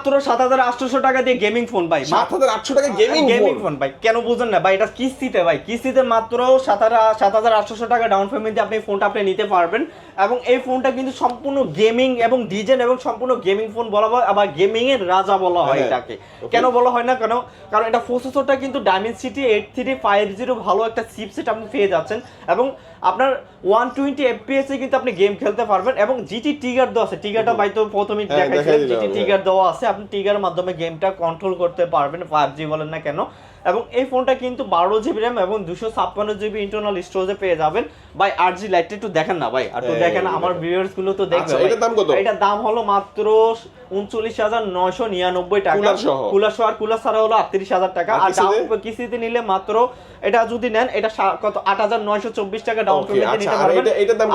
মাত্র 7,800 টাকা দিয়ে গেমিং ফোন ভাই, 7,800 টাকা গেমিং ফোন ভাই। কেন বুঝেন না ভাই, এটা কিস্তিতে ভাই, কিস্তিতে মাত্র 7,800 টাকা ডাউন পেমেন্ট দিয়ে আপনি ফোনটা আপনি নিতে পারবেন। এবং এই ফোনটা কিন্তু সম্পূর্ণ গেমিং এবং ডিজাইন এবং সম্পূর্ণ গেমিং ফোন বলা হয়, আবার গেমিং এর রাজা বলা হয় এটাকে। কেন বলা হয় না কেন, কারণ এটা প্রসেসরটা কিন্তু ডাইমেনসিটি 8350 ভালো একটা চিপসেট আপনি পেয়ে যাচ্ছেন, এবং আপনার 120 FPS এ কিন্তু আপনি গেম খেলতে পারবেন। এবং জিটি ট্রিগার দেওয়া আছে, ট্রিগারটা ভাই তো প্রথমেই দেখাইছিলাম, জিটি ট্রিগার দেওয়া আছে, আপনি ট্রিগারের মাধ্যমে গেমটা কন্ট্রোল করতে পারবেন 5G বলেন না কেন। এবং এই ফোনটা কিন্তু 12GB র্যাম এবং 256GB ইন্টারনাল স্টোরেজে পেয়ে যাবেন ভাই। 8G লাইটটা একটু দেখেন না ভাই, একটু দেখেন, আমার ভিউয়ার্স গুলো তো দেখবে। এটার দাম কত? এটার দাম হলো মাত্র 39,999 টাকা, কুলার সহ। আর কুলার ছাড়া হলো 38,000 টাকা। আর ডাউন কিস্তিতে নিলে মাত্র, এটা যদি নেন এটা কত 8,924 টাকা ডাউন পেমেন্টে নিতে পারবেন।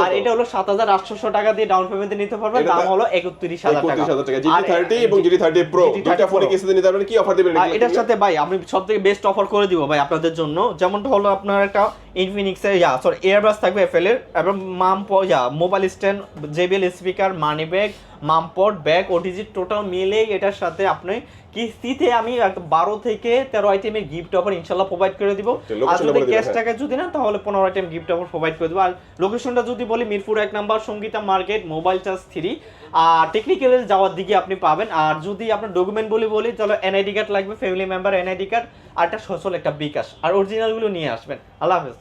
আর এটা হলো 7,800 টাকা দিয়ে ডাউন পেমেন্টে নিতে পারবেন, দাম হলো 31,000 টাকা। GT30 এবং GT30 Pro দুটো ফোনে কিস্তিতে নিতে পারবেন। কি অফার দিবেন এটার সাথে ভাই? আমি সবথেকে বেস্ট অফার করে দিব ভাই আপনাদের জন্য। যেমনটা হলো আপনার একটা ইনফিনিক্স এর এয়ারবাস থাকবে এফএল এর, এবং mobile stand, JBL speaker, money bag, মামপট ব্যাগ, ওটিজি টোটাল মিলে এটার সাথে আপনি কিস্তিতে আমি 12 থেকে 13 আইটেমের গিফট অফার ইনশাআল্লাহ প্রোভাইড করে দিব। আর যদি ক্যাশ টাকা যদি না, তাহলে 15 আইটেম গিফট অফার প্রোভাইড করে দিব। আর লোকেশনটা যদি বলি, Mirpur 1 number Sangeeta market, mobile charge 3, আর টেকনিক্যাল যাওয়ার দিকে আপনি পাবেন। আর যদি আপনার ডকুমেন্ট বলি তাহলে এনআইডি কার্ড লাগবে, ফ্যামিলি মেম্বার এনআইডি কার্ড, আর একটা সচল একটা বিকাশ, আর অরিজিনালগুলো নিয়ে আসবেন। আল্লাহ হাফেজ।